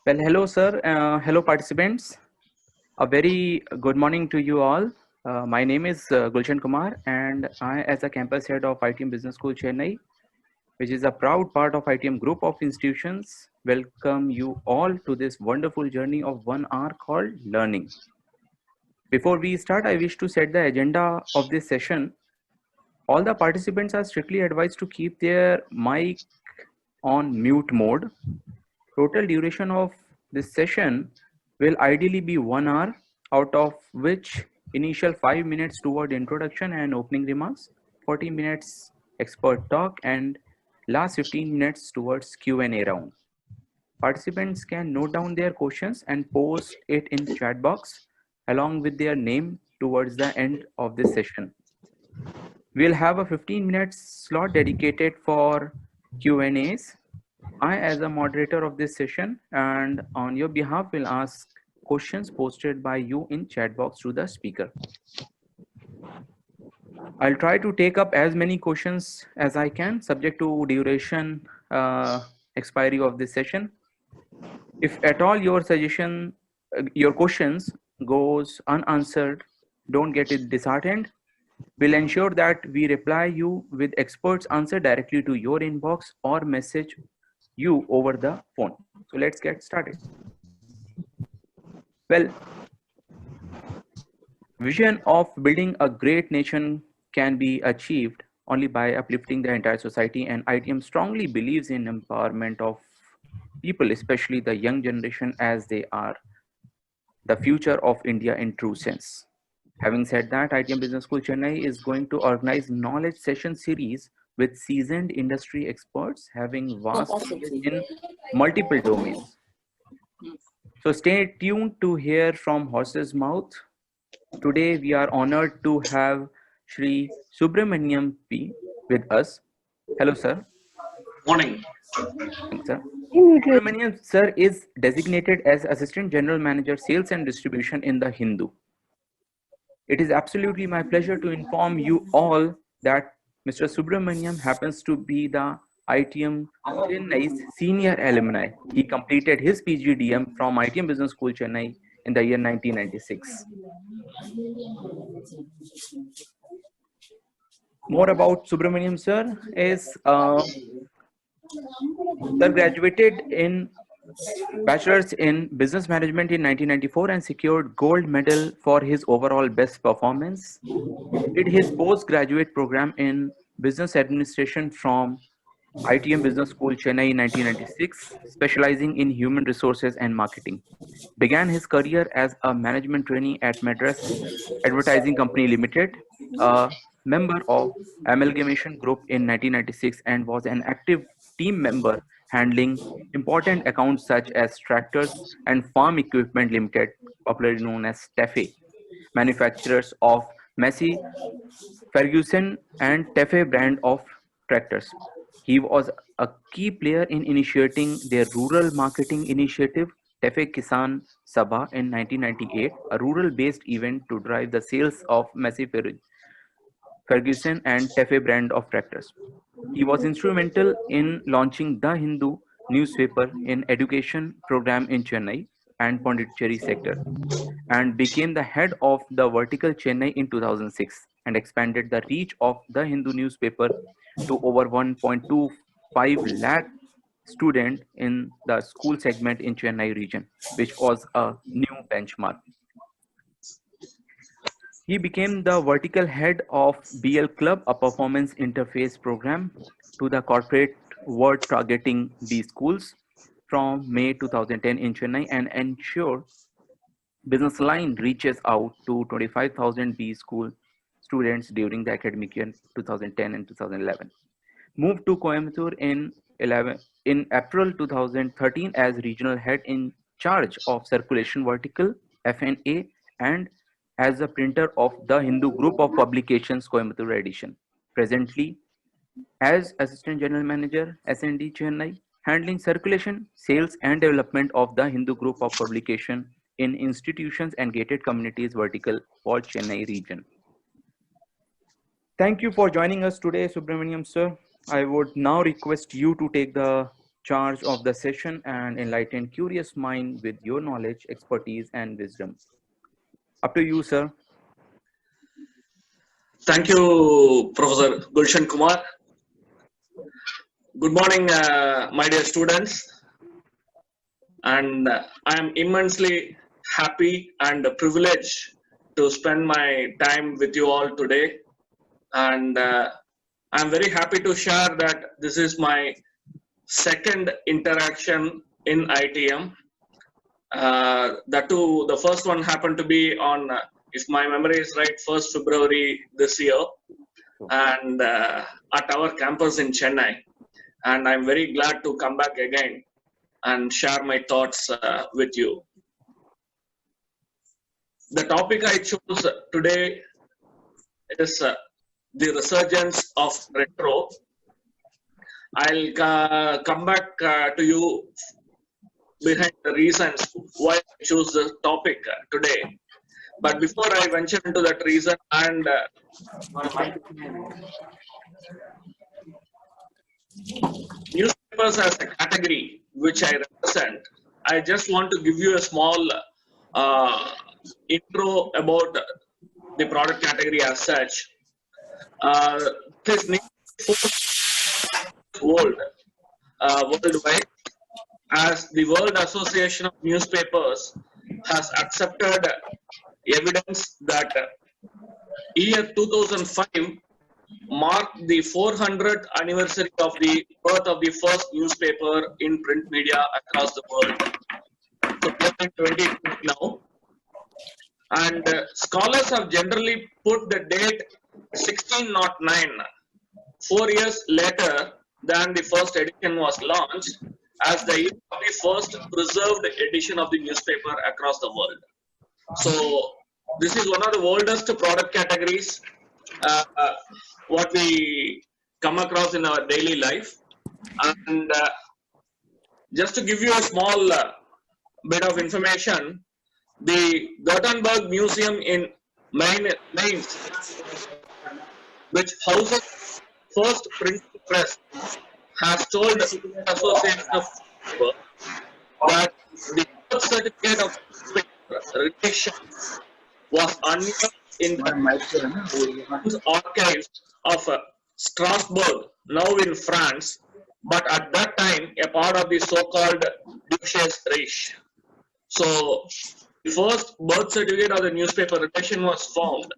Well, hello, sir. Hello, participants. A very good morning to you all. My name is Gulshan Kumar, and I, as a campus head of ITM Business School Chennai, which is a proud part of ITM Group of Institutions, welcome you all to this wonderful journey of 1 hour called Learning. Before we start, I wish to set the agenda of this session. All the participants are strictly advised to keep their mic on mute mode. Total duration of this session will ideally be 1 hour, out of which initial 5 minutes toward introduction and opening remarks, 40 minutes expert talk, and last 15 minutes towards Q&A round. Participants can note down their questions and post it in chat box along with their name towards the end of this session. We'll have a 15 minutes slot dedicated for Q&As. I, as a moderator of this session, and on your behalf, will ask questions posted by you in chat box to the speaker. I'll try to take up as many questions as I can, subject to duration expiry of this session. If at all your your questions goes unanswered, don't get it disheartened. We'll ensure that we reply you with experts answer directly to your inbox or message you over the phone. So let's get started. Well, vision of building a great nation can be achieved only by uplifting the entire society, and ITM strongly believes in empowerment of people, especially the young generation, as they are the future of India in true sense. Having said that, ITM Business School Chennai is going to organize knowledge session series with seasoned industry experts having vast knowledge in multiple domains. So stay tuned to hear from horse's mouth. Today we are honored to have Shri Subramaniam P with us. Hello, sir. Morning. Thanks, sir. Subramaniam sir is designated as Assistant General Manager Sales and Distribution in the Hindu. It is absolutely my pleasure to inform you all that Mr. Subramaniam happens to be the ITM Chennai's senior alumni. He completed his PGDM from ITM Business School Chennai in the year 1996. More about Subramaniam sir is sir graduated in Bachelor's in Business Management in 1994 and secured gold medal for his overall best performance. Did his postgraduate program in Business Administration from ITM Business School Chennai in 1996, specializing in human resources and marketing. Began his career as a management trainee at Madras Advertising Company Limited, a member of Amalgamation Group in 1996, and was an active team member handling important accounts such as Tractors and Farm Equipment Limited, popularly known as TEFE, manufacturers of Massey Ferguson and TEFE brand of tractors. He was a key player in initiating their rural marketing initiative, TEFE Kisan Sabha in 1998, a rural-based event to drive the sales of Massey Ferguson and TEFE brand of tractors. He was instrumental in launching The Hindu newspaper in education program in Chennai and Pondicherry sector, and became the head of the vertical Chennai in 2006 and expanded the reach of The Hindu newspaper to over 1.25 lakh students in the school segment in Chennai region, which was a new benchmark. He became the vertical head of BL Club, a performance interface program to the corporate world targeting B schools from May 2010 in Chennai, and ensured Business Line reaches out to 25,000 B school students during the academic year 2010 and 2011. Moved to Coimbatore in April 2013 as regional head in charge of circulation vertical FNA and as the printer of the Hindu group of publications Coimbatore edition. Presently, as Assistant General Manager SND Chennai, handling circulation, sales and development of the Hindu group of publication in institutions and gated communities vertical for Chennai region. Thank you for joining us today, Subramaniam sir. I would now request you to take the charge of the session and enlighten curious mind with your knowledge, expertise, and wisdom. Up to you, sir. Thank you, Professor Gulshan Kumar. Good morning, my dear students. And I am immensely happy and privileged to spend my time with you all today. And I'm very happy to share that this is my second interaction in ITM. That too, the first one happened to be on, if my memory is right, 1st February this year, and at our campus in Chennai. And I'm very glad to come back again and share my thoughts with you. The topic I chose today is the resurgence of retro. I'll come back to you behind the reasons why I chose this topic today. But before I venture into that reason and newspapers as a category which I represent, I just want to give you a small intro about the product category as such. This worldwide, as the World Association of Newspapers has accepted evidence that year 2005 marked the 400th anniversary of the birth of the first newspaper in print media across the world. So we are in 2020 now, and scholars have generally put the date 1609, 4 years later than the first edition was launched, as the year of the first preserved edition of the newspaper across the world. So this is one of the oldest product categories what we come across in our daily life. And just to give you a small bit of information, the Gutenberg Museum in Mainz, which houses first printing press, has told the Association of Newspapers that the birth certificate of relation was unknown in the archives of Strasbourg, now in France, but at that time a part of the so-called Duchesse Reich. So the first birth certificate of the newspaper relation was found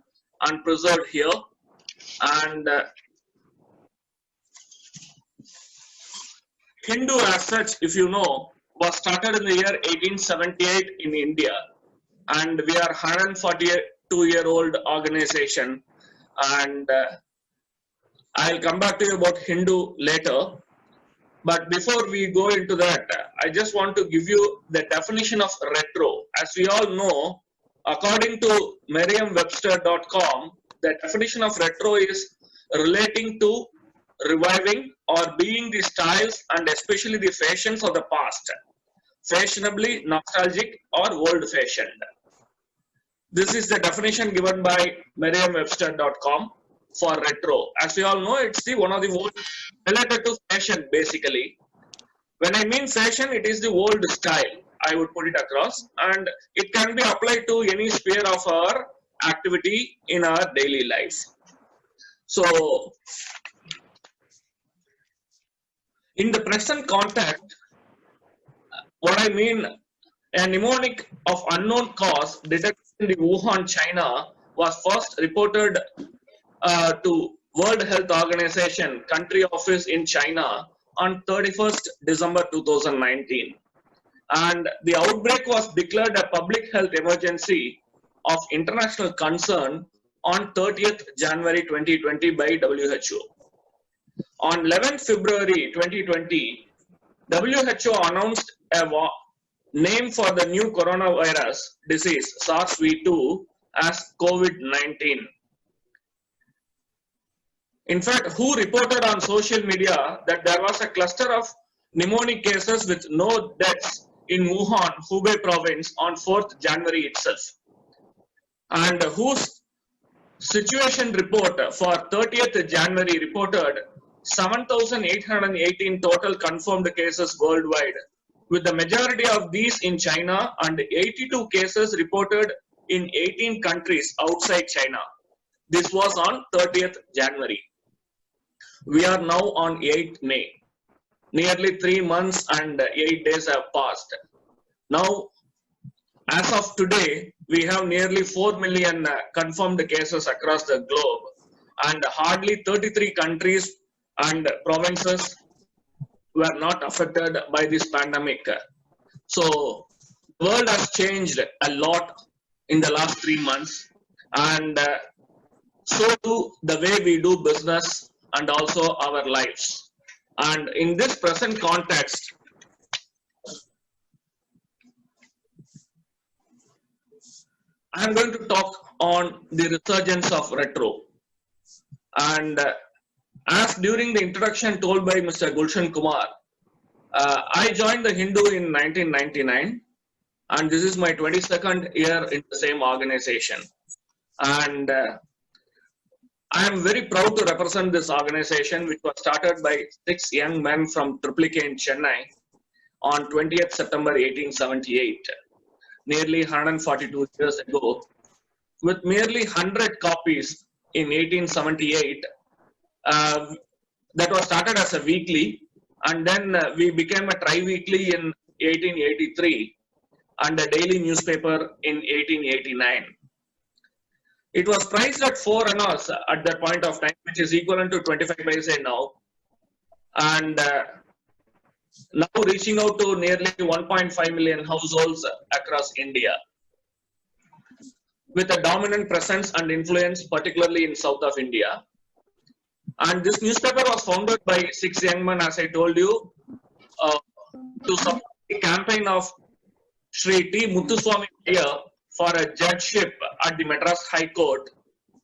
and preserved here, and Hindu as such, if you know, was started in the year 1878 in India, and we are 142-year-old organization, and I'll come back to you about Hindu later. But before we go into that, I just want to give you the definition of retro. As we all know, according to Merriam-Webster.com, the definition of retro is relating to reviving or being the styles and especially the fashions of the past, fashionably nostalgic or old-fashioned. This is the definition given by Merriam-Webster.com for retro. As we all know, it's the one of the words related to fashion basically. When I mean fashion, it is the old style, I would put it across, and it can be applied to any sphere of our activity in our daily life. So, in the present context, what I mean, a mnemonic of unknown cause detected in the Wuhan, China was first reported to World Health Organization country office in China on 31st December 2019. And the outbreak was declared a public health emergency of international concern on 30th January 2020 by WHO. On 11th February 2020, WHO announced a name for the new coronavirus disease, SARS-CoV-2, as COVID-19. In fact, WHO reported on social media that there was a cluster of pneumonic cases with no deaths in Wuhan, Hubei province on 4th January itself. And WHO's situation report for 30th January reported 7,818 total confirmed cases worldwide, with the majority of these in China and 82 cases reported in 18 countries outside China. This was on 30th January. We are now on 8th May. Nearly 3 months and 8 days have passed. Now, as of today, we have nearly 4 million confirmed cases across the globe, and hardly 33 countries and provinces were not affected by this pandemic. So, the world has changed a lot in the last 3 months, and so do the way we do business and also our lives. And in this present context, I am going to talk on the resurgence of retro. And as during the introduction told by Mr. Gulshan Kumar, I joined the Hindu in 1999, and this is my 22nd year in the same organization. And I am very proud to represent this organization, which was started by 6 young men from Triplicate in Chennai on 20th September 1878, nearly 142 years ago, with merely 100 copies in 1878. That was started as a weekly, and then we became a tri-weekly in 1883 and a daily newspaper in 1889. It was priced at 4 annas at that point of time, which is equivalent to 25 paise now, and now reaching out to nearly 1.5 million households across India, with a dominant presence and influence, particularly in south of India. And this newspaper was founded by 6 young men, as I told you, to support the campaign of Sri T. Muthuswami Iyer for a judgeship at the Madras High Court,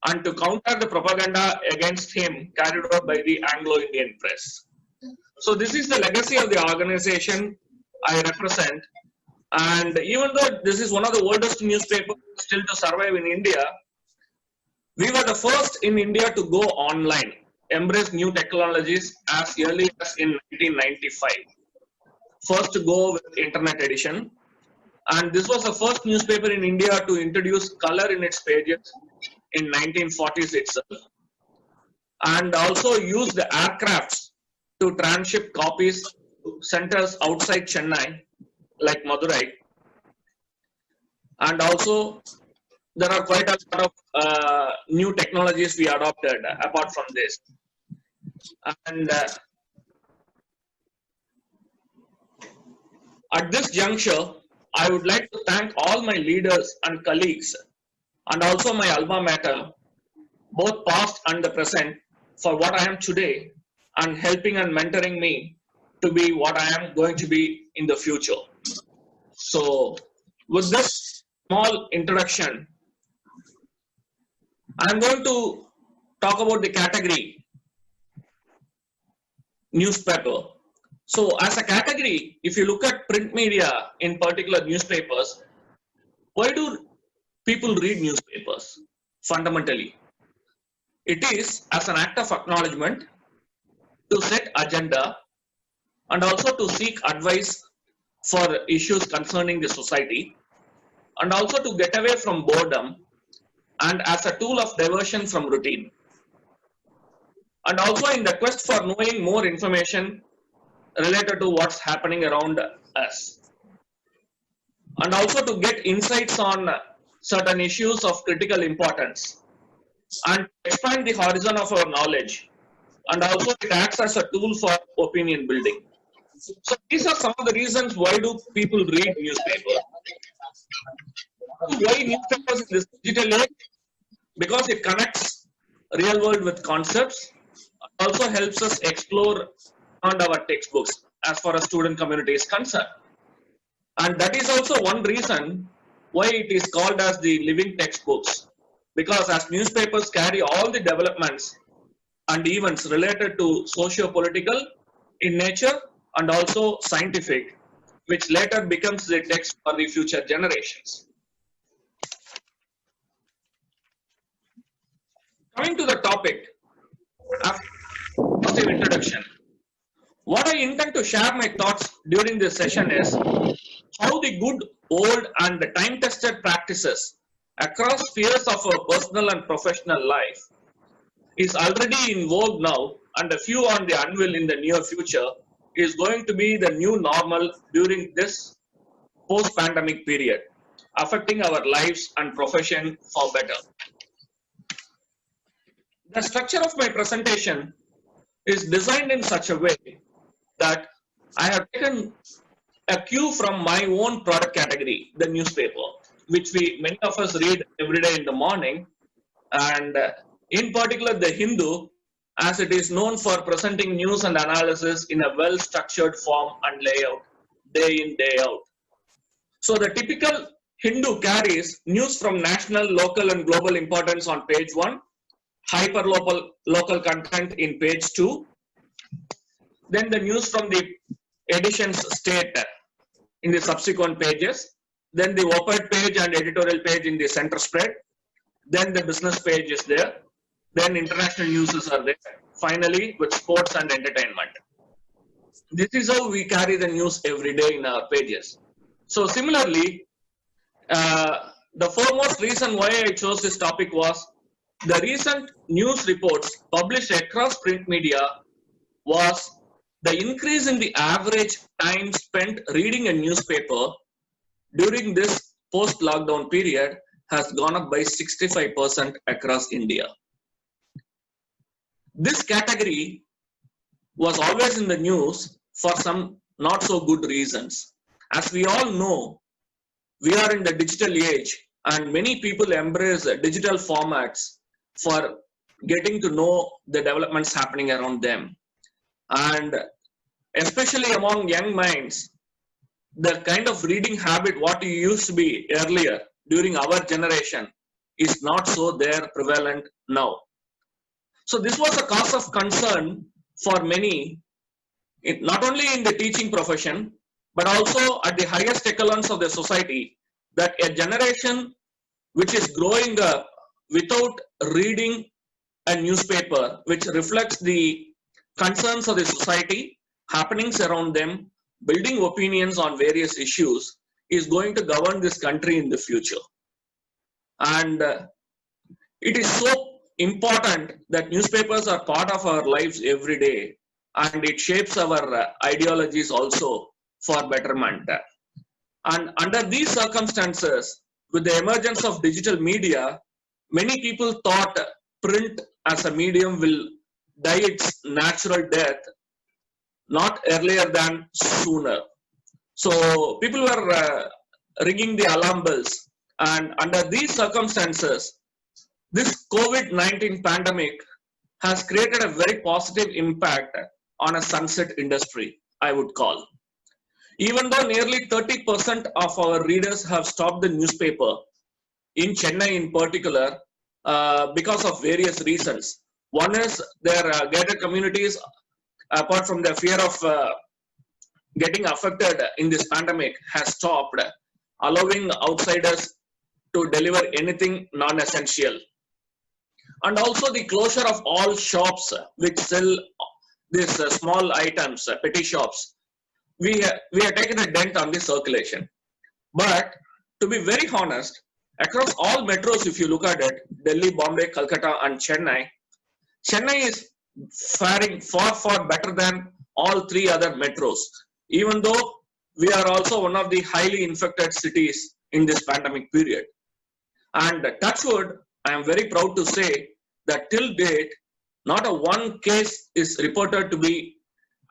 and to counter the propaganda against him carried out by the Anglo-Indian press. So this is the legacy of the organization I represent. And even though this is one of the oldest newspapers still to survive in India, we were the first in India to go online, embrace new technologies as early as in 1995. First to go with internet edition. And this was the first newspaper in India to introduce color in its pages in 1940s itself. And also used the aircrafts to transship copies to centers outside Chennai, like Madurai. And also, there are quite a lot of new technologies we adopted apart from this. And at this juncture, I would like to thank all my leaders and colleagues, and also my alma mater, both past and the present, for what I am today, and helping and mentoring me to be what I am going to be in the future. So, with this small introduction, I am going to talk about the category newspaper. So, as a category, if you look at print media, in particular newspapers, why do people read newspapers? Fundamentally, it is as an act of acknowledgement, to set agenda, and also to seek advice for issues concerning the society, and also to get away from boredom, and as a tool of diversion from routine, and also in the quest for knowing more information related to what's happening around us, and also to get insights on certain issues of critical importance, and expand the horizon of our knowledge, and also it acts as a tool for opinion building. So these are some of the reasons why do people read newspapers. Why newspapers in this digital age? Because it connects real world with concepts, also helps us explore beyond our textbooks as far as student community is concerned. And that is also one reason why it is called as the living textbooks, because as newspapers carry all the developments and events related to socio-political in nature and also scientific, which later becomes the text for the future generations. Coming to the topic, positive introduction. What I intend to share my thoughts during this session is how the good, old, and time-tested practices across spheres of our personal and professional life is already in vogue now, and a few on the anvil in the near future is going to be the new normal during this post-pandemic period, affecting our lives and profession for better. The structure of my presentation is designed in such a way that I have taken a cue from my own product category, the newspaper, which many of us read every day in the morning, and in particular the Hindu, as it is known for presenting news and analysis in a well-structured form and layout, day in, day out. So the typical Hindu carries news from national, local, and global importance on page 1, hyper-local content in page 2, then the news from the editions state in the subsequent pages, then the op-ed page and editorial page in the center spread, then the business page is there, then international news are there, finally with sports and entertainment. This is how we carry the news every day in our pages. So similarly, the foremost reason why I chose this topic was the recent news reports published across print media was the increase in the average time spent reading a newspaper during this post-lockdown period has gone up by 65% across India. This category was always in the news for some not so good reasons. As we all know, we are in the digital age and many people embrace digital formats for getting to know the developments happening around them. And especially among young minds, the kind of reading habit what you used to be earlier during our generation is not so there prevalent now. So this was a cause of concern for many, not only in the teaching profession, but also at the highest echelons of the society, that a generation which is growing up without reading a newspaper, which reflects the concerns of the society, happenings around them, building opinions on various issues, is going to govern this country in the future. And it is so important that newspapers are part of our lives every day, and it shapes our ideologies also for betterment. And under these circumstances, with the emergence of digital media, many people thought print as a medium will die its natural death not earlier than sooner. So people were ringing the alarm bells, and under these circumstances, this COVID-19 pandemic has created a very positive impact on a sunset industry, I would call. Even though nearly 30% of our readers have stopped the newspaper, in Chennai in particular, because of various reasons. One is their gated communities, apart from the fear of getting affected in this pandemic, has stopped allowing outsiders to deliver anything non-essential. And also the closure of all shops which sell these small items, petty shops. We have taken a dent on the circulation. But to be very honest, across all metros, if you look at it, Delhi, Bombay, Calcutta, and Chennai, Chennai is faring far, far better than all three other metros, even though we are also one of the highly infected cities in this pandemic period. And touch wood, I am very proud to say that till date, not a one case is reported to be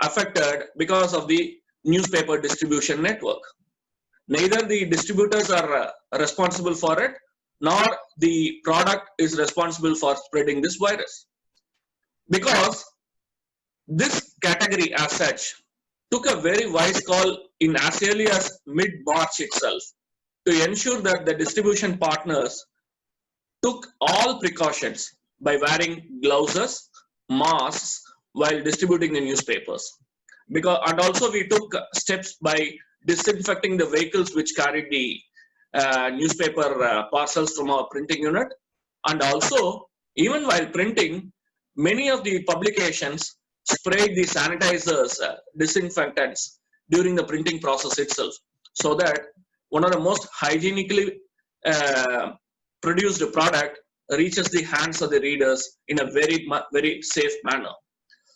affected because of the newspaper distribution network. Neither the distributors are responsible for it, nor the product is responsible for spreading this virus. Because this category as such took a very wise call in as early as mid-March itself to ensure that the distribution partners took all precautions by wearing gloves, masks while distributing the newspapers. And also we took steps by disinfecting the vehicles which carried the newspaper parcels from our printing unit. And also, even while printing, many of the publications sprayed the sanitizers, disinfectants during the printing process itself, so that one of the most hygienically produced product reaches the hands of the readers in a very safe manner.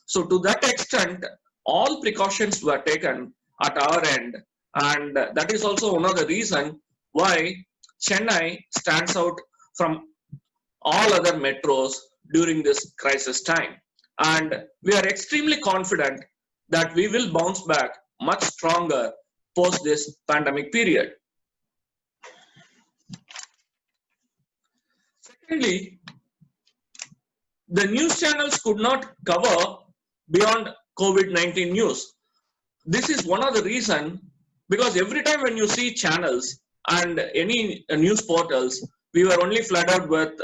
So to that extent, all precautions were taken at our end, and that is also one of the reason why Chennai stands out from all other metros during this crisis time. And we are extremely confident that we will bounce back much stronger post this pandemic period. Secondly, the news channels could not cover beyond COVID-19 news. This is one of the reasons, because every time when you see channels and any news portals, we were only flooded with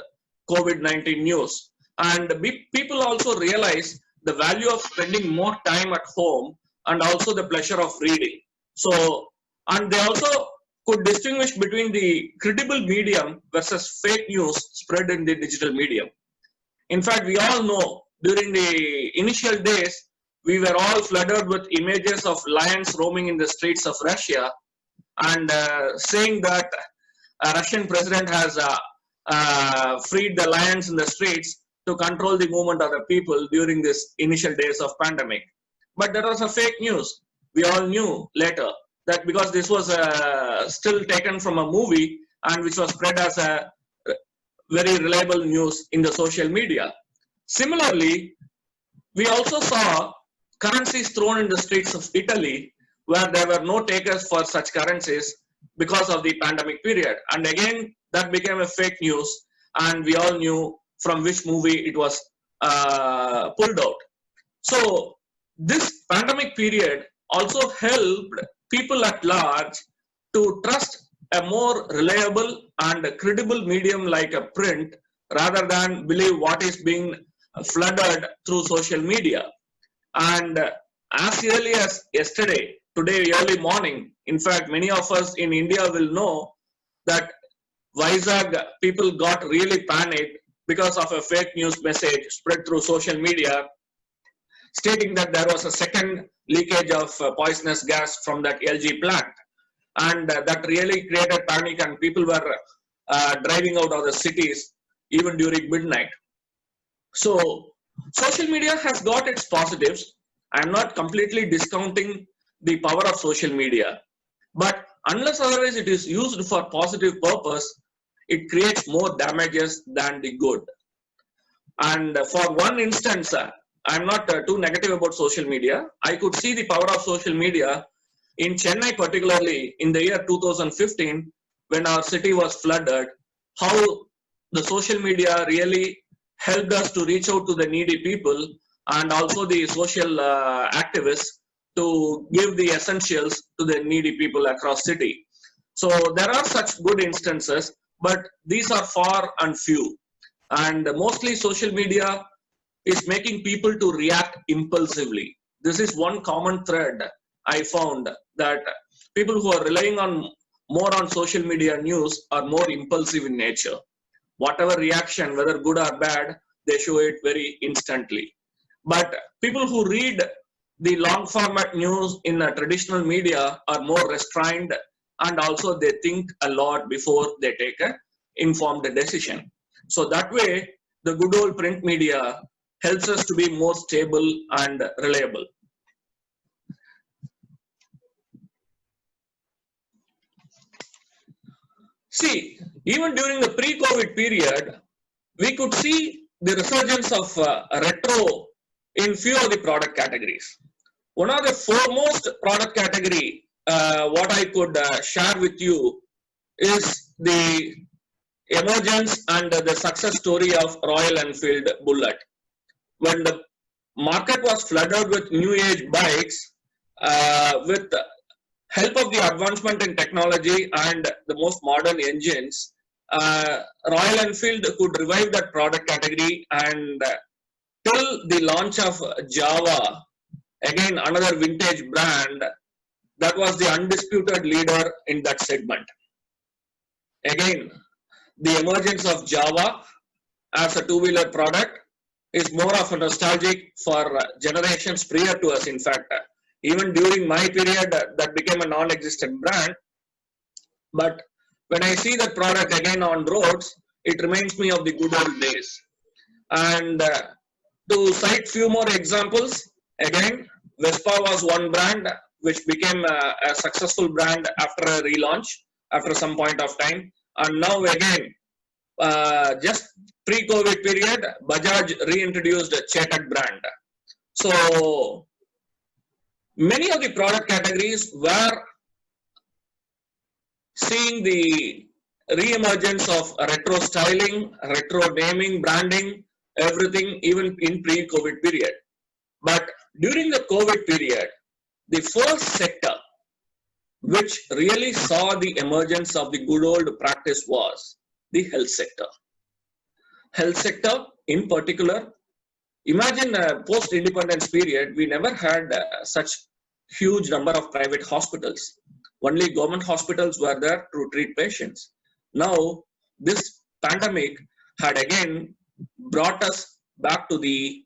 COVID-19 news. And people also realize the value of spending more time at home and also the pleasure of reading. So, and they also could distinguish between the credible medium versus fake news spread in the digital medium. In fact, we all know during the initial days, we were all flooded with images of lions roaming in the streets of Russia, and saying that a Russian president has freed the lions in the streets to control the movement of the people during this initial days of pandemic. But that was a fake news. We all knew later that because this was still taken from a movie and which was spread as a very reliable news in the social media. Similarly, we also saw currencies thrown in the streets of Italy where there were no takers for such currencies because of the pandemic period. And again, that became a fake news, and we all knew from which movie it was pulled out. So this pandemic period also helped people at large to trust a more reliable and credible medium like a print rather than believe what is being flooded through social media. And as early as yesterday, today early morning, in fact, many of us in India will know that Vizag people got really panicked because of a fake news message spread through social media stating that there was a second leakage of poisonous gas from that LG plant. And that really created panic, and people were driving out of the cities even during midnight. So social media has got its positives. I'm not completely discounting the power of social media, but unless otherwise it is used for positive purpose, it creates more damages than the good. And for one instance, I'm not too negative about social media. I could see the power of social media in Chennai, particularly in the year 2015, when our city was flooded, how the social media really helped us to reach out to the needy people and also the social activists to give the essentials to the needy people across city. So there are such good instances, but these are far and few. And mostly social media is making people to react impulsively. This is one common thread I found, that people who are relying on more on social media news are more impulsive in nature. Whatever reaction, whether good or bad, they show it very instantly. But people who read the long format news in a traditional media are more restrained, and also they think a lot before they take an informed decision. So that way, the good old print media helps us to be more stable and reliable. See, even during the pre-COVID period, we could see the resurgence of retro in few of the product categories. One of the foremost product category, what I could share with you, is the emergence and the success story of Royal Enfield Bullet. When the market was flooded with new age bikes, with help of the advancement in technology and the most modern engines, Royal Enfield could revive that product category, and till the launch of Java, again another vintage brand, that was the undisputed leader in that segment. Again, the emergence of Java as a two-wheeler product is more of a nostalgic for generations prior to us. In fact, even during my period, that became a non-existent brand. But when I see that product again on roads, it reminds me of the good old days. And to cite few more examples, again, Vespa was one brand which became a successful brand after a relaunch, after some point of time. And now again, just pre-COVID period, Bajaj reintroduced a Chetak brand. So many of the product categories were seeing the re-emergence of retro styling, retro naming, branding, everything even in pre-COVID period. But during the COVID period, the first sector which really saw the emergence of the good old practice was the health sector. Health sector in particular, imagine post-independence period, we never had such huge number of private hospitals. Only government hospitals were there to treat patients. Now, this pandemic had again brought us back to the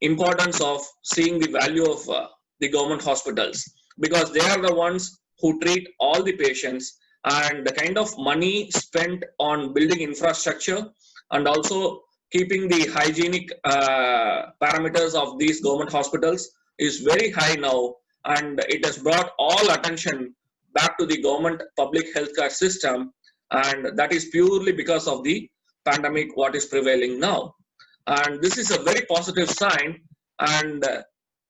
importance of seeing the value of the government hospitals, because they are the ones who treat all the patients, and the kind of money spent on building infrastructure and also keeping the hygienic parameters of these government hospitals is very high now, and it has brought all attention back to the government public healthcare system, and that is purely because of the pandemic what is prevailing now. And this is a very positive sign, and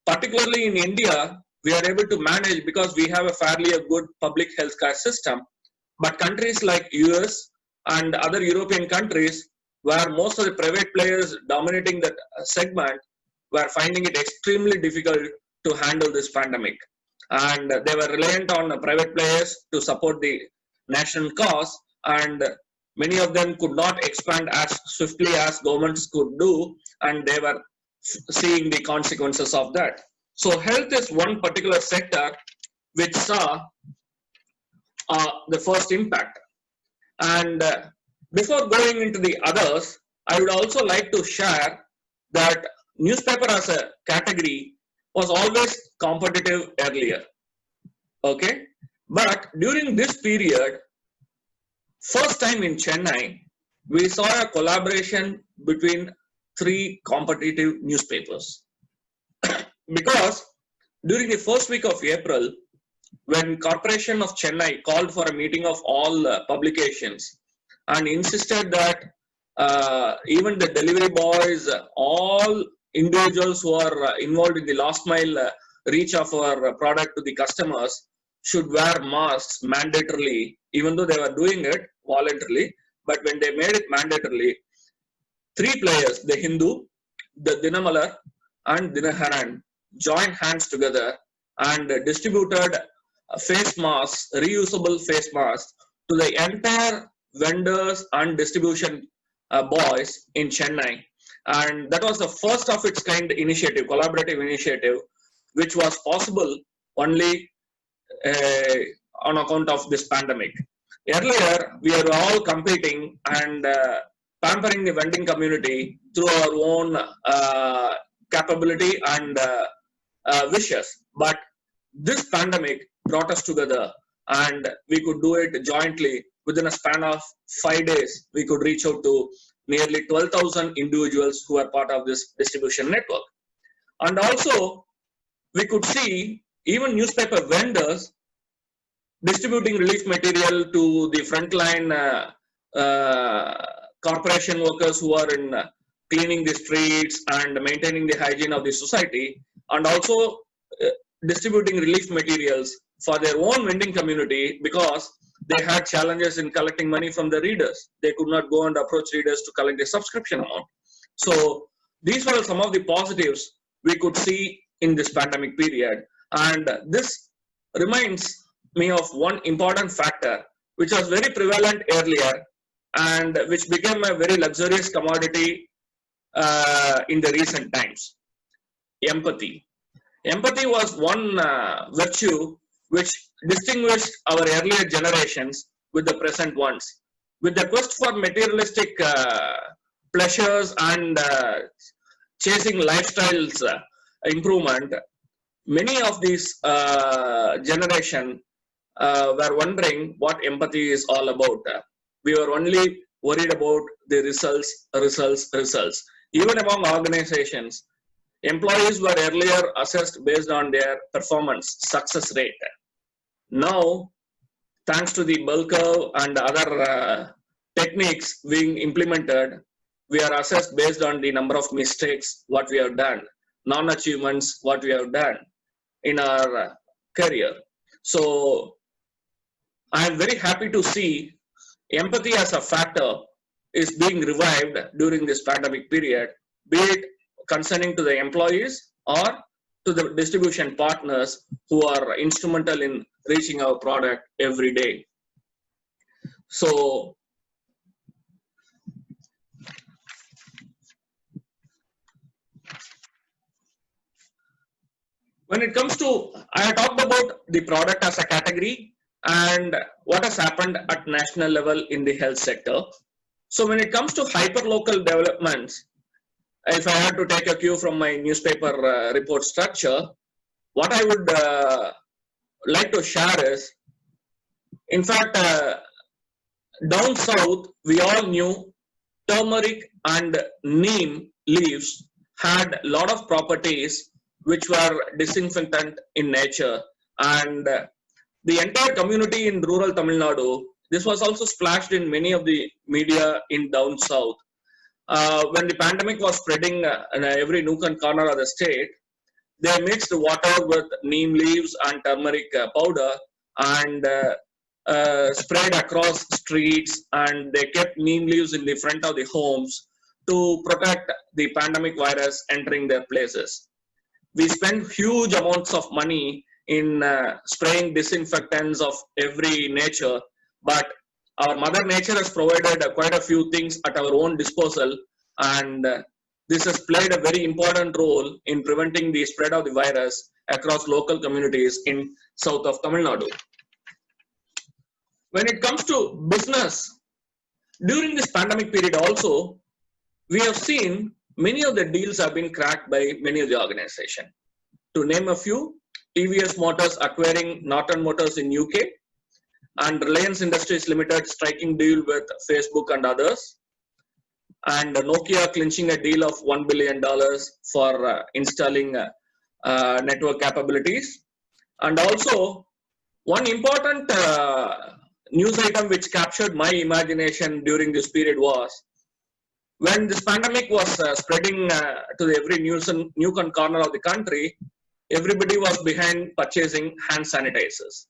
particularly in India, we are able to manage because we have a fairly good public healthcare system. But countries like US and other European countries, where most of the private players dominating that segment, were finding it extremely difficult to handle this pandemic. And they were reliant on private players to support the national cause, and many of them could not expand as swiftly as governments could do, and they were seeing the consequences of that. So health is one particular sector which saw the first impact. And before going into the others, I would also like to share that newspaper as a category was always competitive earlier. Okay, but during this period, first time in Chennai, we saw a collaboration between three competitive newspapers. Because during the first week of April, when Corporation of Chennai called for a meeting of all publications and insisted that even the delivery boys, all individuals who are involved in the last mile reach of our product to the customers should wear masks mandatorily, even though they were doing it voluntarily. But when they made it mandatorily, three players, the Hindu, the Dinamalar, and Dinaharan, joined hands together and distributed face masks, reusable face masks, to the entire vendors and distribution boys in Chennai. And that was the first of its kind initiative, collaborative initiative, which was possible only on account of this pandemic. Earlier, we were all competing and pampering the vending community through our own capability and wishes. But this pandemic brought us together, and we could do it jointly. Within a span of 5 days, we could reach out to nearly 12,000 individuals who are part of this distribution network. And also, we could see even newspaper vendors distributing relief material to the frontline corporation workers who are in cleaning the streets and maintaining the hygiene of the society, and also distributing relief materials for their own vending community, because they had challenges in collecting money from the readers. They could not go and approach readers to collect the subscription amount. So these were some of the positives we could see in this pandemic period. And this reminds me of one important factor which was very prevalent earlier and which became a very luxurious commodity in the recent times: empathy. Empathy was one virtue which distinguished our earlier generations with the present ones. With the quest for materialistic pleasures and chasing lifestyles improvement, many of these generation were wondering what empathy is all about. We were only worried about the results. Even among organizations, employees were earlier assessed based on their performance success rate. Now, thanks to the bell curve and other techniques being implemented, we are assessed based on the number of mistakes, what we have done, non-achievements, what we have done in our career. So I am very happy to see empathy as a factor is being revived during this pandemic period, be it concerning to the employees or to the distribution partners who are instrumental in reaching our product every day. So when it comes to, I talked about the product as a category and what has happened at national level in the health sector. So when it comes to hyperlocal developments, if I had to take a cue from my newspaper report structure, what I would like to share is, in fact, down south, we all knew turmeric and neem leaves had a lot of properties which were disinfectant in nature, and the entire community in rural Tamil Nadu, this was also splashed in many of the media in down south. When the pandemic was spreading in every nook and corner of the state, they mixed water with neem leaves and turmeric powder and spread across streets, and they kept neem leaves in the front of the homes to protect the pandemic virus entering their places. We spend huge amounts of money in spraying disinfectants of every nature, but our mother nature has provided quite a few things at our own disposal, and this has played a very important role in preventing the spread of the virus across local communities in south of Tamil Nadu. When it comes to business, during this pandemic period also, we have seen many of the deals have been cracked by many of the organizations. To name a few, TVS Motors acquiring Norton Motors in UK, and Reliance Industries Limited striking deal with Facebook and others, and Nokia clinching a deal of $1 billion for installing network capabilities. And also, one important news item which captured my imagination during this period was, when this pandemic was spreading to every nook and corner of the country, everybody was behind purchasing hand sanitizers.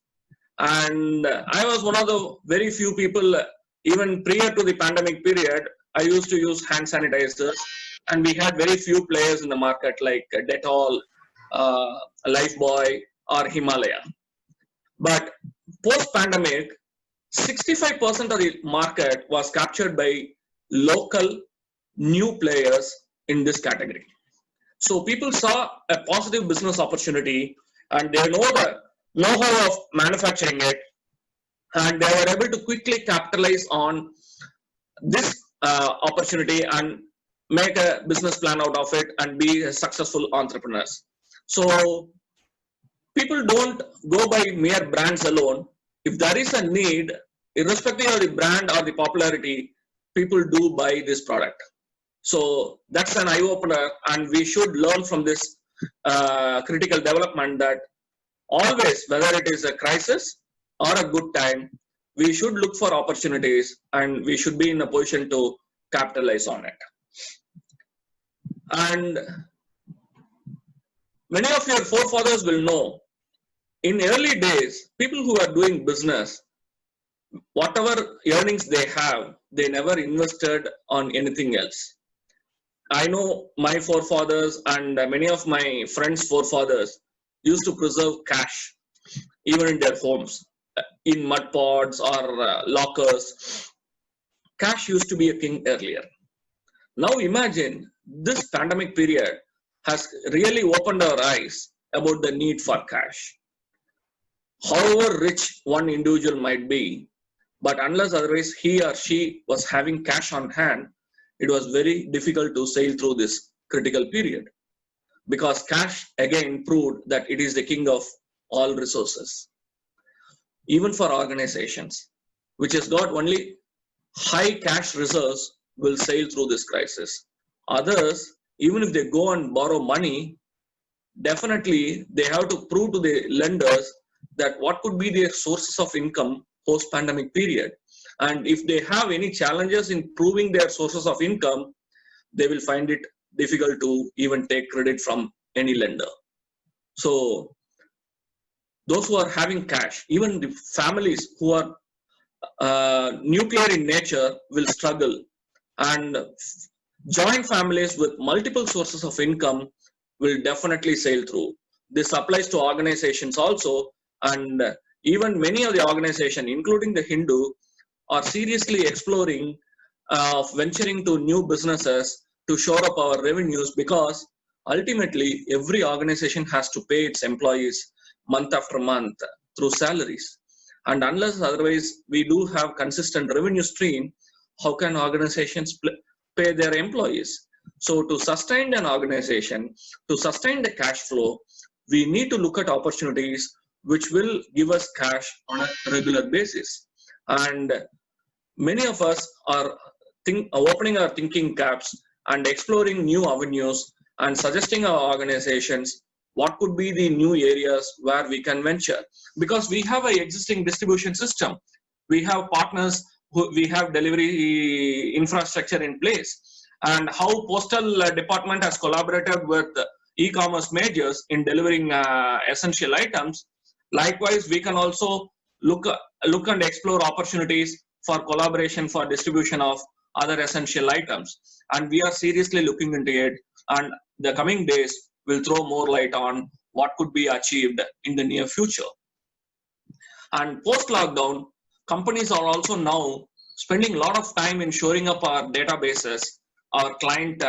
And I was one of the very few people, even prior to the pandemic period, I used to use hand sanitizers, and we had very few players in the market like Dettol, Lifebuoy, or Himalaya. But post-pandemic, 65% of the market was captured by local new players in this category. So people saw a positive business opportunity, and they know the know-how of manufacturing it, and they were able to quickly capitalize on this opportunity and make a business plan out of it and be successful entrepreneurs. So people don't go by mere brands alone. If there is a need, irrespective of the brand or the popularity, people do buy this product. So that's an eye-opener, and we should learn from this critical development that always, whether it is a crisis or a good time, we should look for opportunities, and we should be in a position to capitalize on it. And many of your forefathers will know, in early days, people who are doing business, whatever earnings they have, they never invested on anything else. I know my forefathers and many of my friends' forefathers used to preserve cash, even in their homes, in mud pots or lockers. Cash used to be a king earlier. Now imagine this pandemic period has really opened our eyes about the need for cash. However rich one individual might be, but unless otherwise he or she was having cash on hand, it was very difficult to sail through this critical period, because cash again proved that it is the king of all resources. Even for organizations which has got only high cash reserves will sail through this crisis. Others, even if they go and borrow money, definitely they have to prove to the lenders that what could be their sources of income post pandemic period. And if they have any challenges in proving their sources of income, they will find it difficult to even take credit from any lender. So those who are having cash, even the families who are nuclear in nature will struggle, and joint families with multiple sources of income will definitely sail through. This applies to organizations also, and even many of the organizations, including the Hindu, are seriously exploring venturing to new businesses to shore up our revenues, because ultimately every organization has to pay its employees month after month through salaries. And unless otherwise we do have consistent revenue stream, how can organizations pay their employees? So to sustain an organization, to sustain the cash flow, we need to look at opportunities which will give us cash on a regular basis. And many of us are opening our thinking caps and exploring new avenues and suggesting our organizations what could be the new areas where we can venture, because we have an existing distribution system, we have partners, we have delivery infrastructure in place, and how postal department has collaborated with e-commerce majors in delivering essential items. Likewise, we can also look and explore opportunities for collaboration for distribution of other essential items, and we are seriously looking into it, and the coming days will throw more light on what could be achieved in the near future. And post lockdown, companies are also now spending a lot of time in shoring up our databases, our client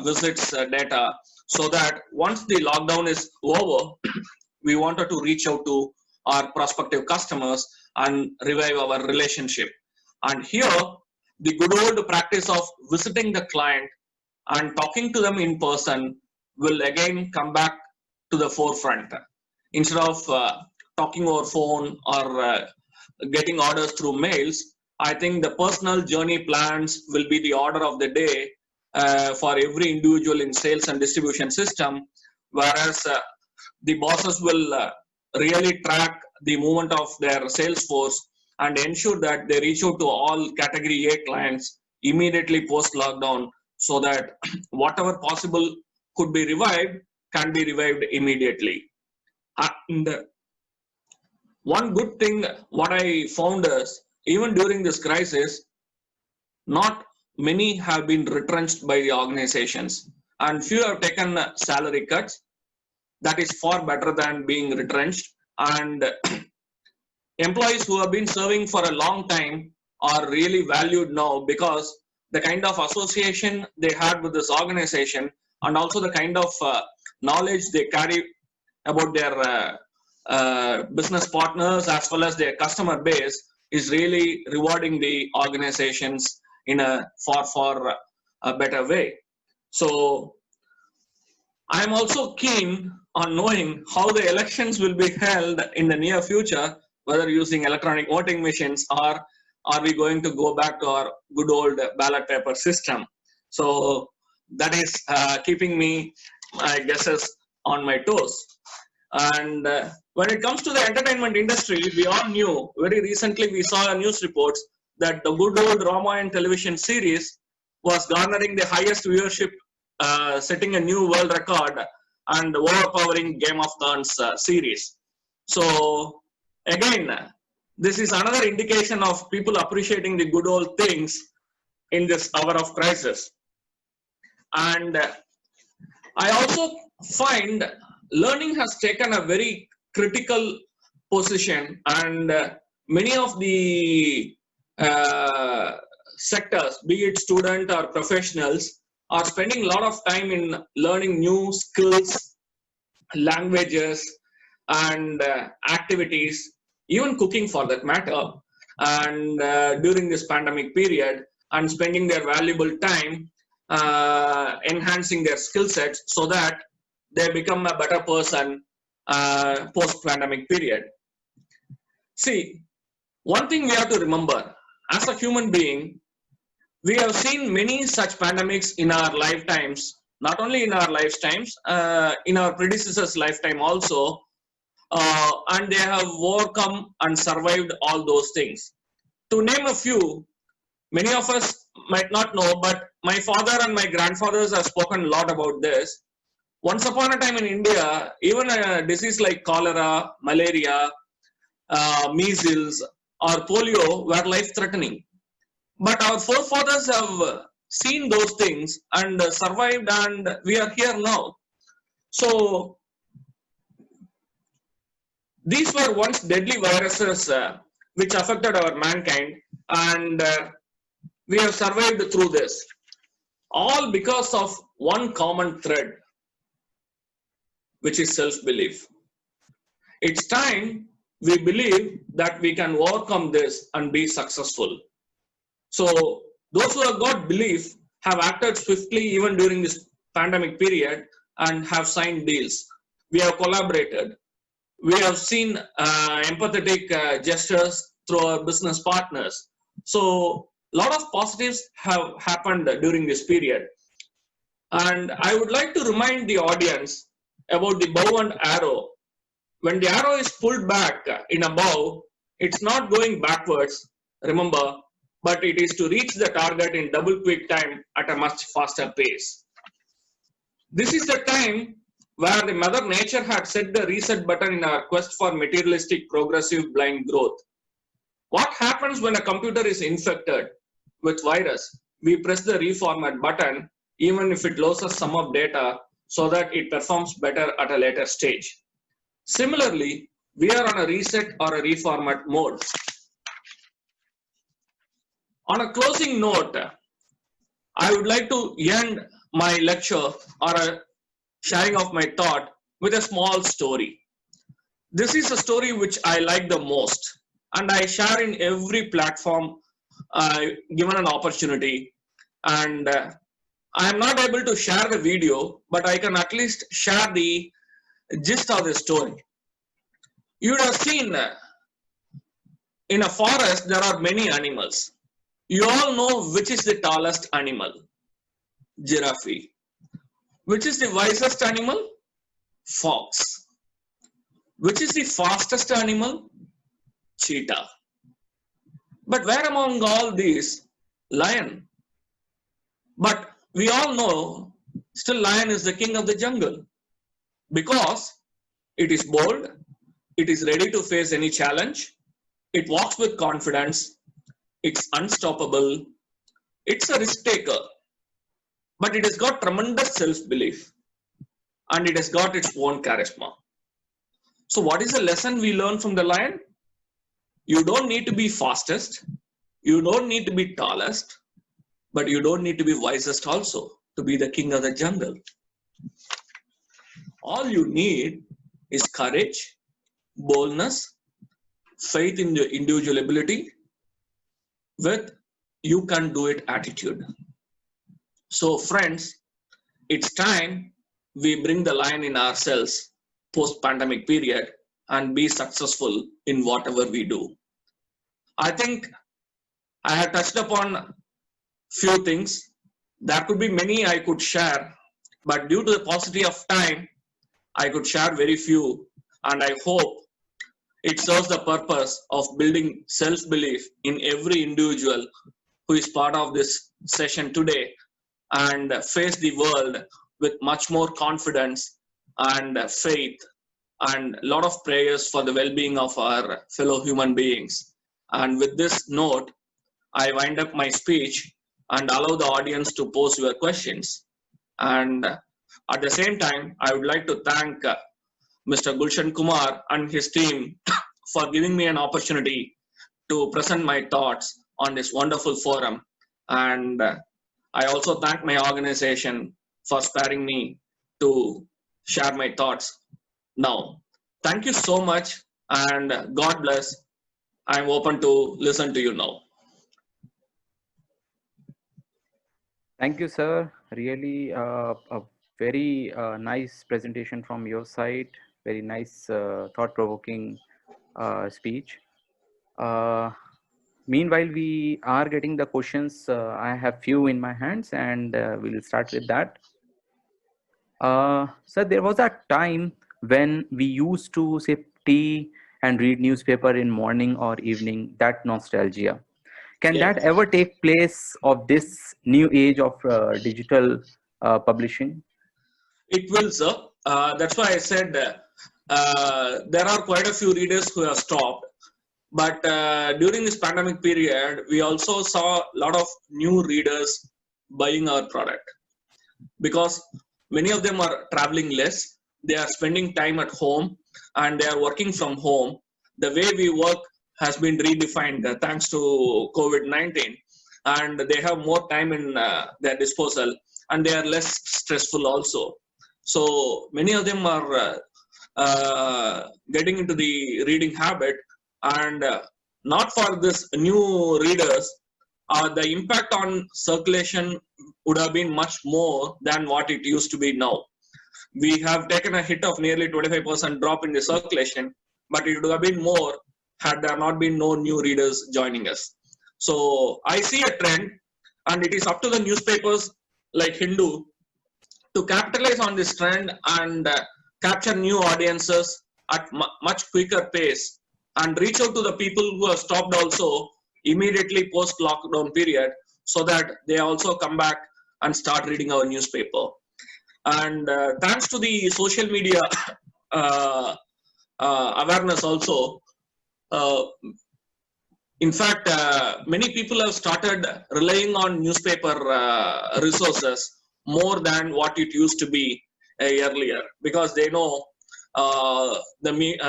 visits data, so that once the lockdown is over, we wanted to reach out to our prospective customers and revive our relationship. And here, the good old practice of visiting the client and talking to them in person will again come back to the forefront. Instead of talking over phone or getting orders through mails, I think the personal journey plans will be the order of the day for every individual in sales and distribution system, whereas the bosses will really track the movement of their sales force and ensure that they reach out to all category A clients immediately post lockdown, so that whatever possible could be revived can be revived immediately. And one good thing what I found is, even during this crisis, not many have been retrenched by the organizations, and few have taken salary cuts. That is far better than being retrenched. And employees who have been serving for a long time are really valued now, because the kind of association they had with this organization, and also the kind of knowledge they carry about their business partners as well as their customer base, is really rewarding the organizations in a far better way. So I'm also keen on knowing how the elections will be held in the near future, whether using electronic voting machines, or are we going to go back to our good old ballot paper system. So that is keeping me, my guesses, on my toes. And when it comes to the entertainment industry, we all knew, very recently we saw news reports that the good old Ramayan television series was garnering the highest viewership, setting a new world record and overpowering Game of Thrones series. So again, this is another indication of people appreciating the good old things in this hour of crisis. And I also find learning has taken a very critical position, and many of the sectors, be it student or professionals, are spending a lot of time in learning new skills, languages, and activities, even cooking for that matter, and during this pandemic period, and spending their valuable time enhancing their skill sets so that they become a better person post-pandemic period. See, one thing we have to remember, as a human being, we have seen many such pandemics in our lifetimes, not only in our lifetimes, in our predecessors' lifetime also, and they have overcome and survived all those things. To name a few, many of us might not know, but my father and my grandfathers have spoken a lot about this. Once upon a time in India, even a disease like cholera, malaria, measles, or polio were life-threatening. But our forefathers have seen those things and survived, and we are here now. So these were once deadly viruses which affected our mankind, and we have survived through this, all because of one common thread, which is self-belief. It's time we believe that we can overcome this and be successful. So those who have got belief have acted swiftly even during this pandemic period and have signed deals. We have collaborated. We have seen empathetic gestures through our business partners. So a lot of positives have happened during this period. And I would like to remind the audience about the bow and arrow. When the arrow is pulled back in a bow, it's not going backwards, remember, but it is to reach the target in double quick time at a much faster pace. This is the time where the Mother Nature had set the reset button in our quest for materialistic progressive blind growth. What happens when a computer is infected with virus? We press the reformat button even if it loses some of data so that it performs better at a later stage. Similarly, we are on a reset or a reformat mode. On a closing note, I would like to end my lecture or a sharing of my thought with a small story. This is a story which I like the most, and I share in every platform given an opportunity. And I am not able to share the video, but I can at least share the gist of the story. You would have seen in a forest there are many animals. You all know which is the tallest animal, giraffe. Which is the wisest animal, fox. Which is the fastest animal, cheetah. But where among all these, lion. But we all know still lion is the king of the jungle because it is bold, it is ready to face any challenge, it walks with confidence, it's unstoppable, it's a risk taker, but it has got tremendous self-belief and it has got its own charisma. So what is the lesson we learn from the lion? You don't need to be fastest, you don't need to be tallest, but you don't need to be wisest also to be the king of the jungle. All you need is courage, boldness, faith in your individual ability with you can do it attitude. So friends, it's time we bring the lion in ourselves post-pandemic period and be successful in whatever we do. I think I have touched upon few things. There could be many I could share, but due to the paucity of time, I could share very few, and I hope it serves the purpose of building self-belief in every individual who is part of this session today and face the world with much more confidence and faith and a lot of prayers for the well-being of our fellow human beings. And with this note, I wind up my speech and allow the audience to pose your questions. And at the same time, I would like to thank Mr. Gulshan Kumar and his team for giving me an opportunity to present my thoughts on this wonderful forum. And I also thank my organization for sparing me to share my thoughts now. Thank you so much and God bless. I'm open to listen to you now. Thank you, sir. Really a very nice presentation from your side. Very nice, thought-provoking speech. Uh, Meanwhile, we are getting the questions. I have few in my hands, and we'll start with that. So there was a time when we used to sip tea and read newspaper in morning or evening. That nostalgia. Can Yeah, that ever take place of this new age of digital publishing? it will, sir. That's why I said there are quite a few readers who have stopped. But during this pandemic period, we also saw a lot of new readers buying our product because many of them are traveling less. They are spending time at home and they are working from home. The way we work has been redefined thanks to COVID-19, and they have more time in their disposal and they are less stressful also. So many of them are getting into the reading habit, and not for this new readers, the impact on circulation would have been much more than what it used to be now. We have taken a hit of nearly 25% drop in the circulation, but it would have been more had there not been no new readers joining us. So I see a trend, and it is up to the newspapers like Hindu to capitalize on this trend and capture new audiences at much quicker pace and reach out to the people who have stopped also immediately post lockdown period, so that they also come back and start reading our newspaper. And thanks to the social media uh, awareness also, uh, in fact, many people have started relying on newspaper resources more than what it used to be earlier, because they know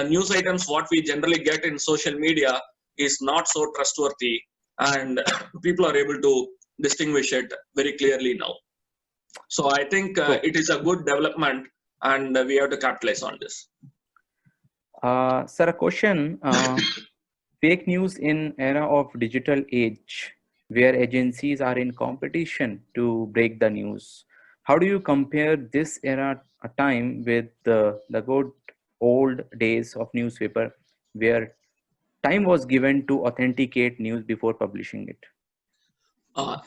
news items what we generally get in social media is not so trustworthy, and people are able to distinguish it very clearly now. So I think So, it is a good development, and we have to capitalize on this. sir, a question. Fake news in era of digital age, where agencies are in competition to break the news. How do you compare this era, a time, with the good old days of newspaper, where time was given to authenticate news before publishing it?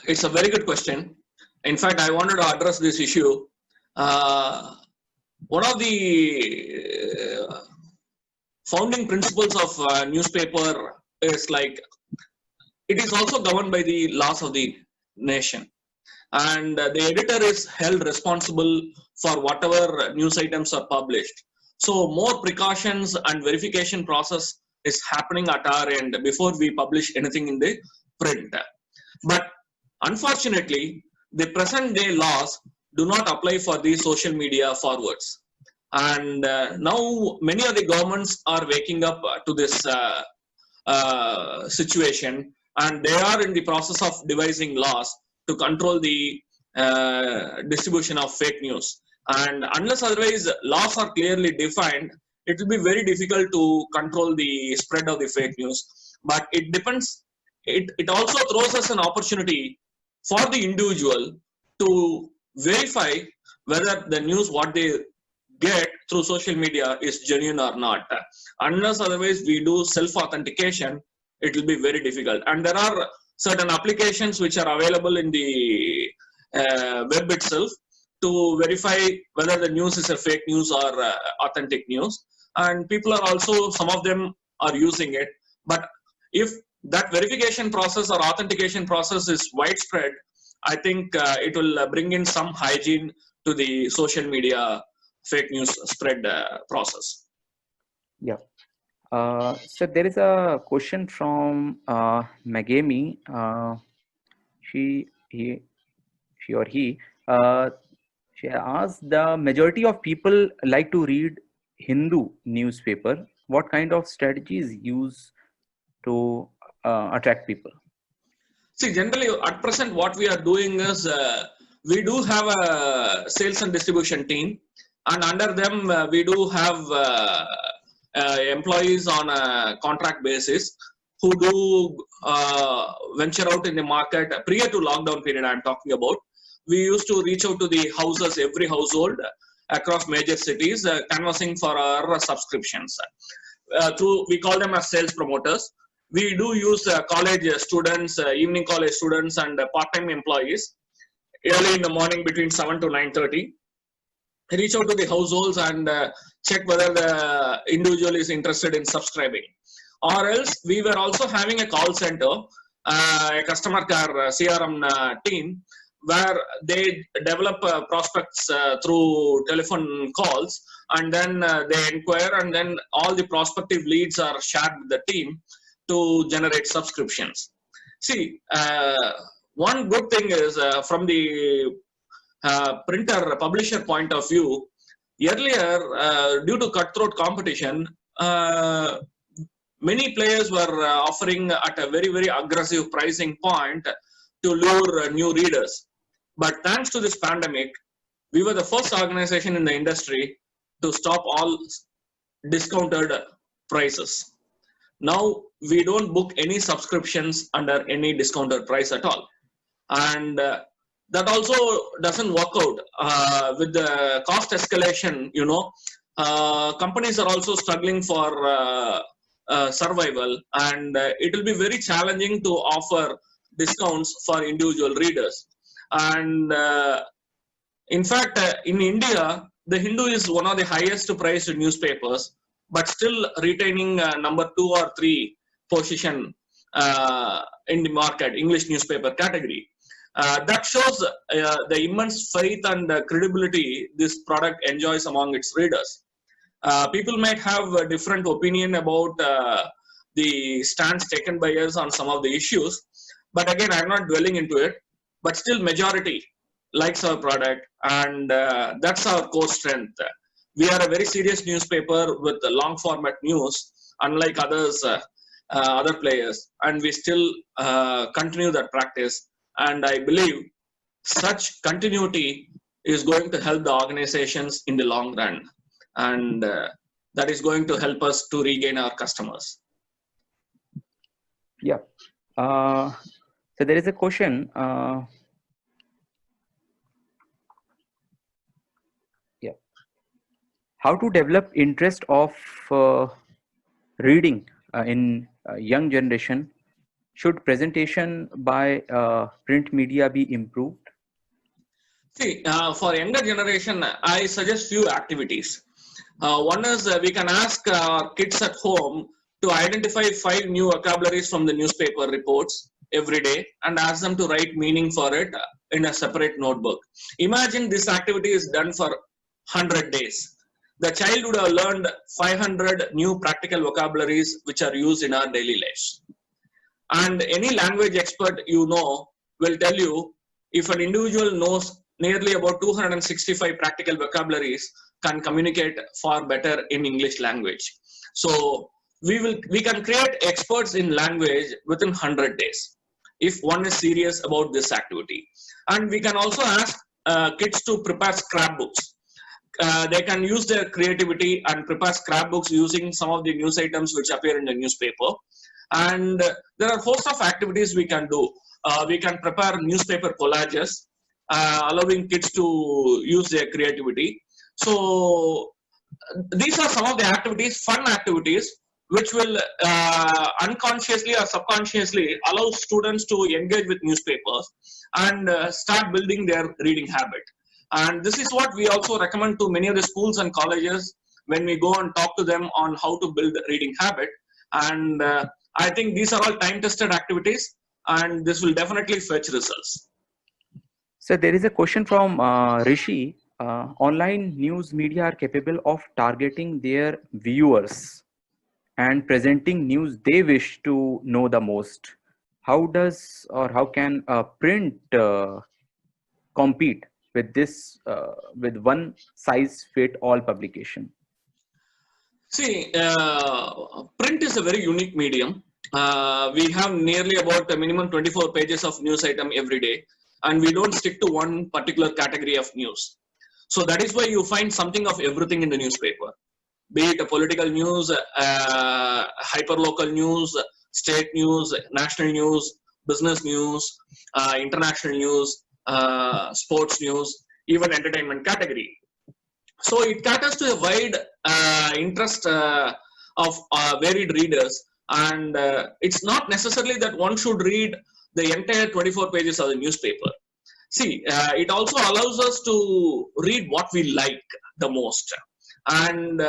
It's a very good question. In fact, I wanted to address this issue. Uh, One of the founding principles of newspaper is like it is also governed by the laws of the nation, and the editor is held responsible for whatever news items are published. So more precautions and verification process is happening at our end before we publish anything in the print. But unfortunately, the present day laws do not apply for the social media forwards. And now many of the governments are waking up to this situation, and they are in the process of devising laws to control the distribution of fake news. And unless otherwise laws are clearly defined, it will be very difficult to control the spread of the fake news. But it depends. It also throws us an opportunity for the individual to verify whether the news what they get through social media is genuine or not. Unless otherwise we do self-authentication, it will be very difficult. And there are certain applications which are available in the web itself to verify whether the news is a fake news or authentic news. And people are also, some of them are using it. But if that verification process or authentication process is widespread, I think it will bring in some hygiene to the social media fake news spread process. Yeah. So there is a question from Megami. She, he, she or he. Uh, she asked, the majority of people like to read Hindu newspaper. What kind of strategies use to attract people? See, generally at present what we are doing is we do have a sales and distribution team, and under them we do have employees on a contract basis who do venture out in the market prior to lockdown period I'm talking about. we used to reach out to the houses, every household across major cities, canvassing for our subscriptions. We call them as sales promoters. We do use college students, evening college students, and part-time employees early in the morning between 7 to 9:30. Reach out to the households and check whether the individual is interested in subscribing. Or else, we were also having a call center, a customer care CRM team, where they develop prospects through telephone calls, and then they inquire, and then all the prospective leads are shared with the team to generate subscriptions. See, one good thing is from the printer publisher point of view, earlier, due to cutthroat competition, many players were offering at a very, very aggressive pricing point to lure new readers. But thanks to this pandemic, we were the first organization in the industry to stop all discounted prices. Now we don't book any subscriptions under any discounted price at all. And that also doesn't work out with the cost escalation. Companies are also struggling for survival, and it will be very challenging to offer discounts for individual readers. And in fact, in India, the Hindu is one of the highest priced newspapers, but still retaining number 2 or 3 position in the market, English newspaper category. That shows the immense faith and credibility this product enjoys among its readers. People might have a different opinion about the stance taken by us on some of the issues, but again, I'm not dwelling into it. But still, majority likes our product, and that's our core strength. We are a very serious newspaper with long format news, unlike other players, and we still continue that practice. And I believe such continuity is going to help the organizations in the long run, and that is going to help us to regain our customers. Yeah. So there is a question. How to develop interest of reading in young generation? Should presentation by print media be improved? See, for younger generation, I suggest few activities. One is we can ask our kids at home to identify 5 new vocabularies from the newspaper reports every day and ask them to write meaning for it in a separate notebook. Imagine this activity is done for 100 days. The child would have learned 500 new practical vocabularies which are used in our daily lives. And any language expert will tell you, if an individual knows nearly about 265 practical vocabularies, can communicate far better in English language. So we can create experts in language within 100 days if one is serious about this activity. And we can also ask kids to prepare scrapbooks. They can use their creativity and prepare scrapbooks using some of the news items which appear in the newspaper. And there are a host of activities we can do. We can prepare newspaper collages, allowing kids to use their creativity. So these are some of the activities, fun activities, which will unconsciously or subconsciously allow students to engage with newspapers and start building their reading habit. And this is what we also recommend to many of the schools and colleges when we go and talk to them on how to build reading habit. And I think these are all time-tested activities, and this will definitely fetch results. So there is a question from Rishi. Online news media are capable of targeting their viewers and presenting news they wish to know the most. How can print compete with this with one size fit all publication? See, print is a very unique medium. We have nearly about a minimum 24 pages of news item every day, and we don't stick to one particular category of news. So that is why you find something of everything in the newspaper, be it a political news, hyperlocal news, state news, national news, business news, international news, sports news, even entertainment category. So it caters to a wide interest of varied readers, and it's not necessarily that one should read the entire 24 pages of the newspaper. See, it also allows us to read what we like the most, and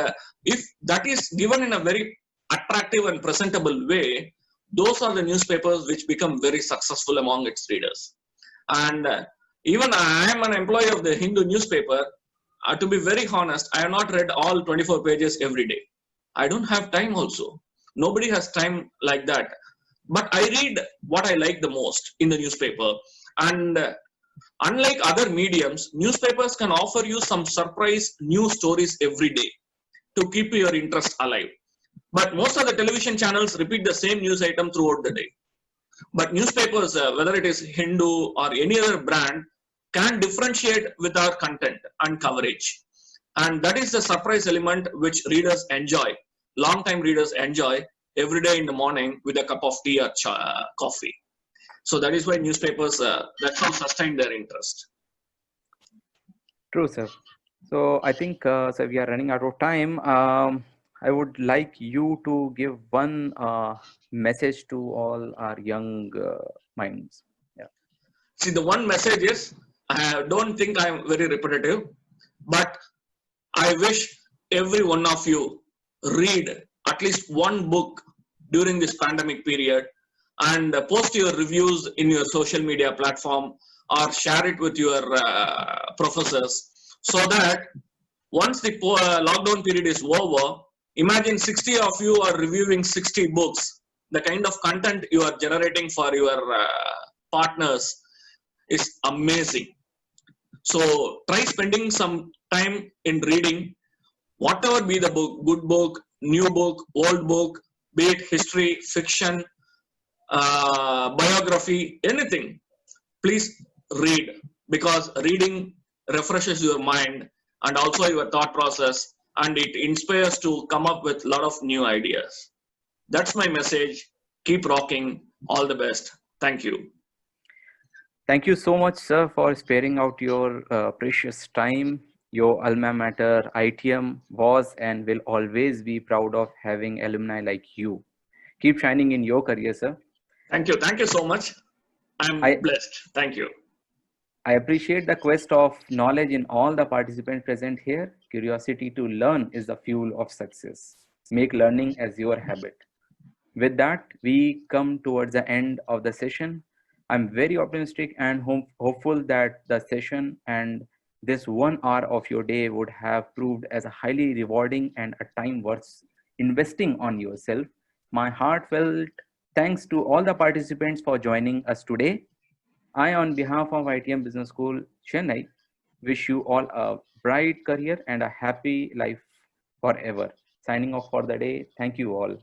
if that is given in a very attractive and presentable way, those are the newspapers which become very successful among its readers. And even I am an employee of the Hindu newspaper. To be very honest, I have not read all 24 pages every day. I don't have time also. Nobody has time like that. But I read what I like the most in the newspaper. And unlike other mediums, newspapers can offer you some surprise news stories every day to keep your interest alive. But most of the television channels repeat the same news item throughout the day. But newspapers, whether it is Hindu or any other brand, can differentiate with our content and coverage. And that is the surprise element which readers enjoy, long-time readers enjoy every day in the morning with a cup of tea or coffee. So that is why newspapers, that's how sustain their interest. True, sir. So I think so we are running out of time. I would like you to give one message to all our young minds. Yeah. See, the one message is, I don't think I'm very repetitive, but I wish every one of you read at least one book during this pandemic period and post your reviews in your social media platform or share it with your professors, so that once the lockdown period is over, imagine 60 of you are reviewing 60 books. The kind of content you are generating for your partners is amazing. So try spending some time in reading, whatever be the book, good book, new book, old book, be it history, fiction, biography, anything. Please read, because reading refreshes your mind and also your thought process, and it inspires to come up with a lot of new ideas. That's my message. Keep rocking. All the best. Thank you. Thank you so much, sir, for sparing out your precious time. Your alma mater, ITM, was and will always be proud of having alumni like you. Keep shining in your career, sir. Thank you. Thank you so much. I'm I, blessed. Thank you. I appreciate the quest of knowledge in all the participants present here. Curiosity to learn is the fuel of success. Make learning as your habit. With that, we come towards the end of the session. I'm very optimistic and hopeful that the session and this 1 hour of your day would have proved as a highly rewarding and a time worth investing on yourself. My heartfelt thanks to all the participants for joining us today. I, on behalf of ITM Business School, Chennai, wish you all a bright career and a happy life forever. Signing off for the day. Thank you all.